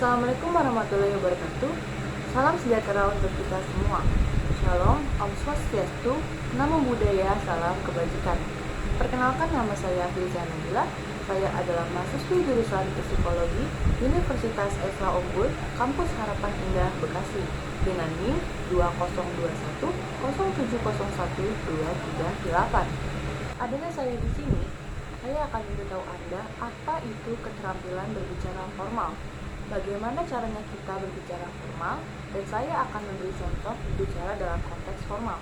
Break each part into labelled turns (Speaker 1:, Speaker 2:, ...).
Speaker 1: Assalamualaikum warahmatullahi wabarakatuh. Salam sejahtera untuk kita semua. Shalom, Om Swastiastu, Namo Buddhaya, salam kebajikan. Perkenalkan, nama saya Filza Nabila. Saya adalah mahasiswi jurusan Psikologi Universitas Esa Unggul, Kampus Harapan Indah, Bekasi, dengan NIM 2021 0701 238. Adanya saya di sini, saya akan memberitahu Anda apa itu keterampilan berbicara formal. Bagaimana caranya kita berbicara formal, dan saya akan memberi contoh berbicara dalam konteks formal.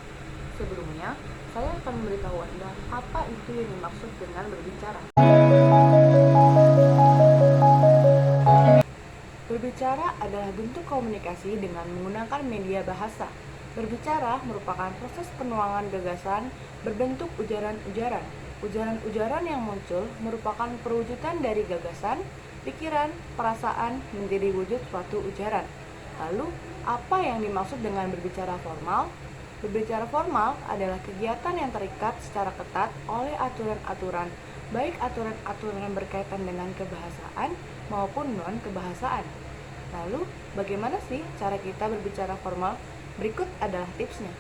Speaker 1: Sebelumnya, saya akan memberitahu Anda apa itu yang dimaksud dengan berbicara. Berbicara adalah bentuk komunikasi dengan menggunakan media bahasa. Berbicara merupakan proses penuangan gagasan berbentuk ujaran-ujaran. Ujaran-ujaran yang muncul merupakan perwujudan dari gagasan, pikiran, perasaan menjadi wujud suatu ujaran. Lalu, apa yang dimaksud dengan berbicara formal? Berbicara formal adalah kegiatan yang terikat secara ketat oleh aturan-aturan, baik aturan-aturan berkaitan dengan kebahasaan maupun non-kebahasaan. Lalu, bagaimana sih cara kita berbicara formal? Berikut adalah tipsnya.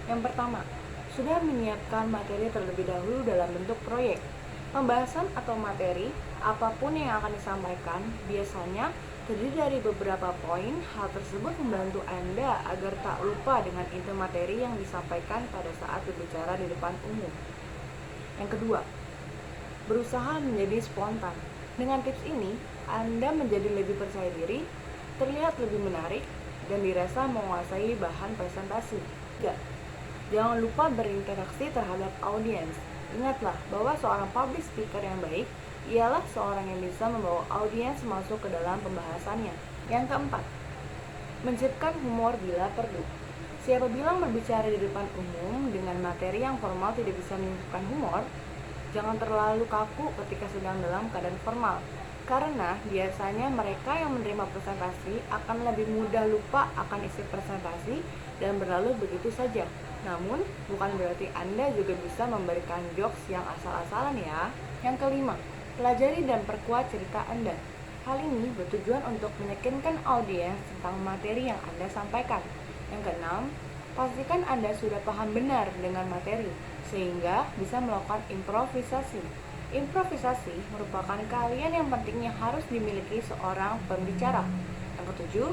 Speaker 1: Yang pertama, sudah menyiapkan materi terlebih dahulu dalam bentuk proyek. Pembahasan atau materi, apapun yang akan disampaikan, biasanya terdiri dari beberapa poin. Hal tersebut membantu Anda agar tak lupa dengan inti materi yang disampaikan pada saat berbicara di depan umum. Yang kedua, berusaha menjadi spontan. Dengan tips ini, Anda menjadi lebih percaya diri, terlihat lebih menarik, dan dirasa menguasai bahan presentasi. 3. Jangan lupa berinteraksi terhadap audiens. Ingatlah bahwa seorang public speaker yang baik ialah seorang yang bisa membawa audiens masuk ke dalam pembahasannya. Yang keempat, menciptakan humor bila perlu. Siapa bilang berbicara di depan umum dengan materi yang formal tidak bisa menyebabkan humor? Jangan terlalu kaku ketika sedang dalam keadaan formal, karena biasanya mereka yang menerima presentasi akan lebih mudah lupa akan isi presentasi dan berlalu begitu saja. Namun, bukan berarti Anda juga bisa memberikan jokes yang asal-asalan ya. Yang kelima, pelajari dan perkuat cerita Anda. Hal ini bertujuan untuk meyakinkan audiens tentang materi yang Anda sampaikan. Yang keenam, pastikan Anda sudah paham benar dengan materi, sehingga bisa melakukan improvisasi. Improvisasi merupakan keahlian yang pentingnya harus dimiliki seorang pembicara. Yang ketujuh,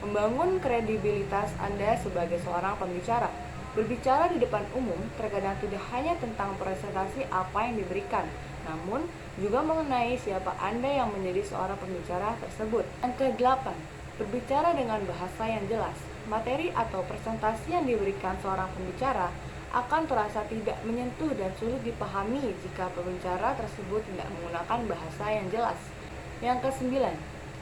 Speaker 1: membangun kredibilitas Anda sebagai seorang pembicara. Berbicara di depan umum terkadang tidak hanya tentang presentasi apa yang diberikan, namun juga mengenai siapa Anda yang menjadi seorang pembicara tersebut. Yang ke-8, berbicara dengan bahasa yang jelas. Materi atau presentasi yang diberikan seorang pembicara akan terasa tidak menyentuh dan sulit dipahami jika pembicara tersebut tidak menggunakan bahasa yang jelas. Yang ke-9,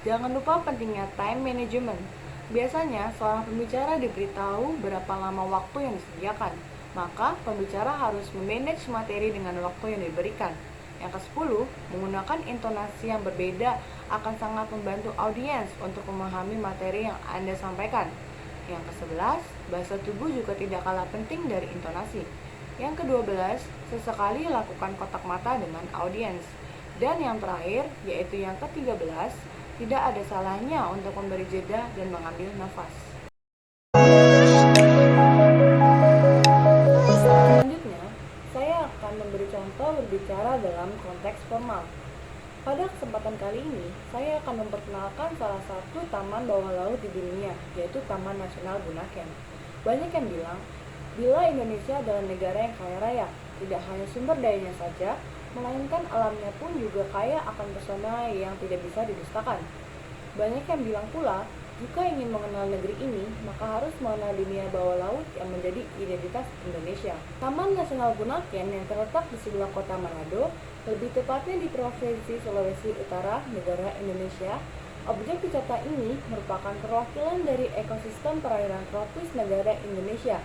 Speaker 1: jangan lupa pentingnya time management. Biasanya, seorang pembicara diberitahu berapa lama waktu yang disediakan, maka pembicara harus memanage materi dengan waktu yang diberikan. Yang ke-10, menggunakan intonasi yang berbeda akan sangat membantu audiens untuk memahami materi yang Anda sampaikan. Yang ke-11, bahasa tubuh juga tidak kalah penting dari intonasi. Yang ke-12, sesekali lakukan kontak mata dengan audiens. Dan yang terakhir, yaitu yang ke-13, tidak ada salahnya untuk memberi jeda dan mengambil nafas. Selanjutnya, saya akan memberi contoh berbicara dalam konteks formal. Pada kesempatan kali ini, saya akan memperkenalkan salah satu taman bawah laut di dunia, yaitu Taman Nasional Bunaken. Banyak yang bilang, bila Indonesia adalah negara yang kaya raya, tidak hanya sumber dayanya saja, melainkan alamnya pun juga kaya akan pesona yang tidak bisa didustakan. Banyak yang bilang pula, jika ingin mengenal negeri ini, maka harus mengenal dunia bawah laut yang menjadi identitas Indonesia. Taman Nasional Bunaken yang terletak di sebelah kota Manado, lebih tepatnya di Provinsi Sulawesi Utara, negara Indonesia. Objek wisata ini merupakan perwakilan dari ekosistem perairan tropis negara Indonesia,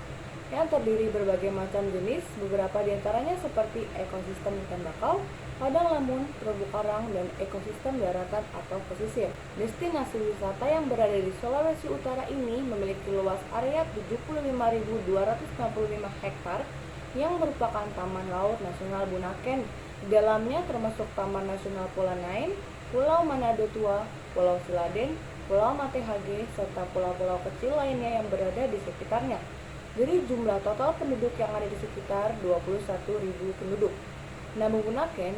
Speaker 1: yang terdiri berbagai macam jenis, beberapa diantaranya seperti ekosistem ikan bakau, padang lamun, terumbu karang, dan ekosistem daratan atau pesisir. Destinasi wisata yang berada di Sulawesi Utara ini memiliki luas area 75.265 hektar yang merupakan Taman Laut Nasional Bunaken Di dalamnya termasuk Taman Nasional Pulanain, Pulau Manado Tua, Pulau Siladen, Pulau Matehage, serta pulau-pulau kecil lainnya yang berada di sekitarnya. Dari jumlah total penduduk yang ada di sekitar 21.000 penduduk. Namun Bunaken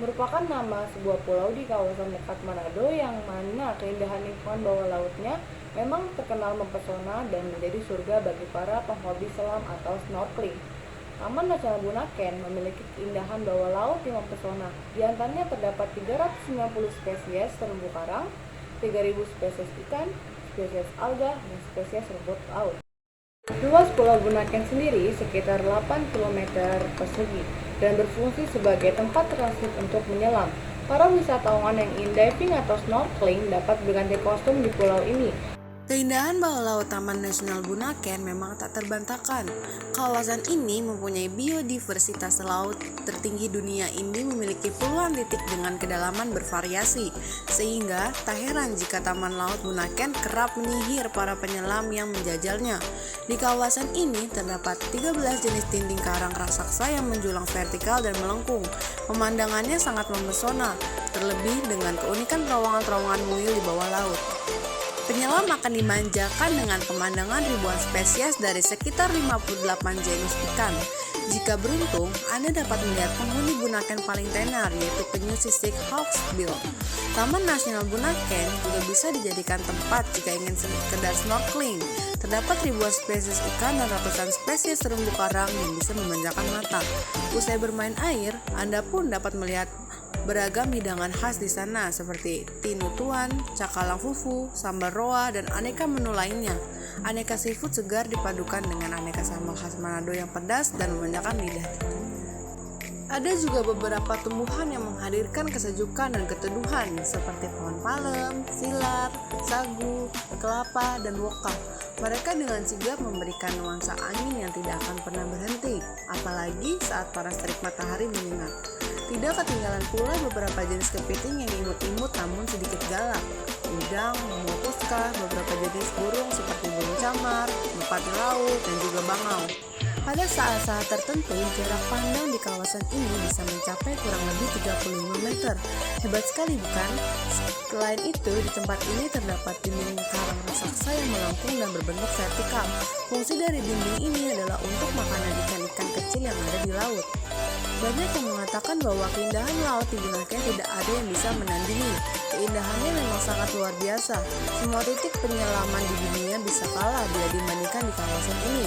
Speaker 1: merupakan nama sebuah pulau di kawasan dekat Manado yang mana keindahan lingkungan bawah lautnya memang terkenal mempesona dan menjadi surga bagi para penghobi selam atau snorkeling. Taman Nasional Bunaken memiliki keindahan bawah laut yang mempesona. Di antaranya terdapat 390 spesies terumbu karang, 3.000 spesies ikan, spesies alga, dan spesies rumput laut. Luas Pulau Bunaken sendiri sekitar 8 km persegi dan berfungsi sebagai tempat transit untuk menyelam. Para wisatawan yang ingin diving atau snorkeling dapat berganti kostum di pulau ini.
Speaker 2: Keindahan bawah laut Taman Nasional Bunaken memang tak terbantahkan. Kawasan ini mempunyai biodiversitas laut tertinggi dunia. Ini memiliki puluhan titik dengan kedalaman bervariasi, sehingga tak heran jika Taman Laut Bunaken kerap menyihir para penyelam yang menjajalnya. Di kawasan ini terdapat 13 jenis dinding karang raksasa yang menjulang vertikal dan melengkung. Pemandangannya sangat mempesona, terlebih dengan keunikan terowongan-terowongan muyul di bawah laut. Penyelam akan dimanjakan dengan pemandangan ribuan spesies dari sekitar 58 genus ikan. Jika beruntung, Anda dapat melihat penghuni Bunaken paling tenar, yaitu penyu sisik hawksbill. Taman Nasional Bunaken juga bisa dijadikan tempat jika ingin sekedar snorkeling. Terdapat ribuan spesies ikan dan ratusan spesies terumbu karang yang bisa memanjakan mata. Usai bermain air, Anda pun dapat melihat beragam hidangan khas di sana seperti tinutuan, cakalang fufu, sambal roa, dan aneka menu lainnya. Aneka seafood segar dipadukan dengan aneka sambal khas Manado yang pedas dan memanjakan lidah. Ada juga beberapa tumbuhan yang menghadirkan kesejukan dan keteduhan seperti pohon palem, silar, sagu, kelapa, dan woka. Mereka dengan sigap memberikan nuansa angin yang tidak akan pernah berhenti, apalagi saat panas terik matahari menyengat. Tidak ketinggalan pula beberapa jenis kepiting yang imut-imut namun sedikit galak. Udang, memutuskan beberapa jenis burung seperti burung camar, merpati laut, dan juga bangau. Pada saat-saat tertentu, jarak pandang di kawasan ini bisa mencapai kurang lebih 35 meter. Hebat sekali bukan? Selain itu, di tempat ini terdapat dinding karang raksasa yang melengkung dan berbentuk vertikal. Fungsi dari dinding ini adalah untuk makanan ikan-ikan kecil yang ada di laut. Banyak yang mengatakan bahwa keindahan laut di Bunaken tidak ada yang bisa menandingi. Keindahannya memang sangat luar biasa. Semua titik penyelaman di dunia bisa kalah bila dibandingkan di kawasan ini.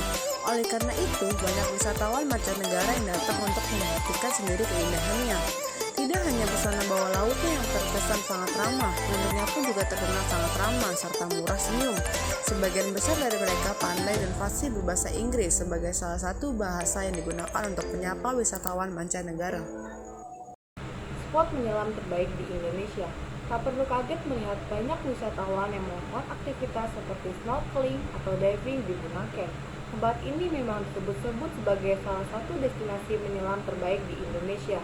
Speaker 2: Oleh karena itu, banyak wisatawan mancanegara yang datang untuk membuktikan sendiri keindahannya. Tidak hanya pesona bawah lautnya yang terkesan sangat ramah, penduduknya pun juga terkenal sangat ramah serta murah senyum. Sebagian besar dari mereka pandai dan fasih berbahasa Inggris sebagai salah satu bahasa yang digunakan untuk menyapa wisatawan mancanegara.
Speaker 1: Spot menyelam terbaik di Indonesia. Tak perlu kaget melihat banyak wisatawan yang melakukan aktivitas seperti snorkeling atau diving di Bunaken. Tempat ini memang disebut-sebut sebagai salah satu destinasi menyelam terbaik di Indonesia.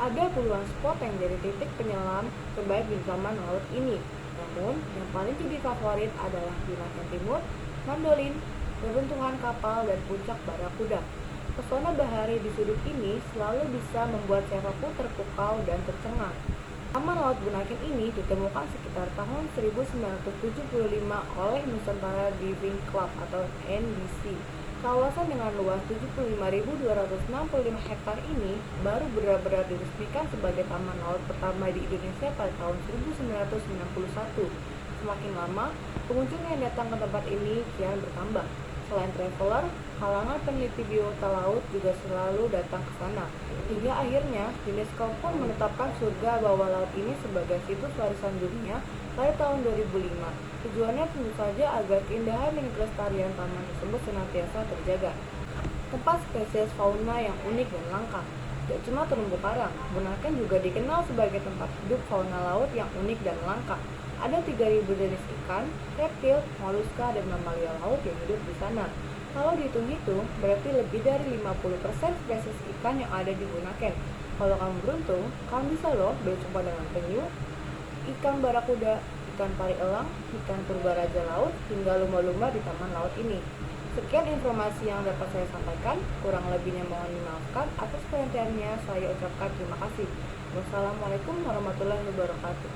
Speaker 1: Ada puluhan spot yang jadi titik penyelam terbaik di Taman Laut ini. Namun, yang paling jadi favorit adalah Bunaken Timur, Mandolin, Reruntuhan Kapal, dan Puncak Barakuda. Pesona bahari di sudut ini selalu bisa membuat siapapun terpukau dan tercengang. Taman Laut Bunaken ini ditemukan sekitar tahun 1975 oleh Nusantara Diving Club atau NDC. Kawasan dengan luas 75.265 hektar ini baru benar-benar diresmikan sebagai taman laut pertama di Indonesia pada tahun 1991. Semakin lama, pengunjung yang datang ke tempat ini kian bertambah. Selain traveler, kalangan peneliti biota laut juga selalu datang ke sana. Hingga akhirnya, UNESCO pun menetapkan surga bawah laut ini sebagai situs warisan dunia pada tahun 2005. Tujuannya tentu saja agar keindahan dan kelestarian taman tersebut senantiasa terjaga. Tempat spesies fauna yang unik dan langka. Tidak cuma terumbu karang, Bunaken juga dikenal sebagai tempat hidup fauna laut yang unik dan langka. Ada 3.000 jenis ikan, reptil, moluska, dan mamalia laut yang hidup di sana. Kalau dihitung-hitung, berarti lebih dari 50% spesies ikan yang ada di Bunaken. Kalau kamu beruntung, kamu bisa loh berjumpa dengan penyu, ikan barakuda, ikan pari elang, ikan purba raja laut, hingga lumba-lumba di taman laut ini. Sekian informasi yang dapat saya sampaikan, kurang lebihnya mohon dimaafkan. Atas perhatiannya saya ucapkan terima kasih. Wassalamualaikum warahmatullahi wabarakatuh.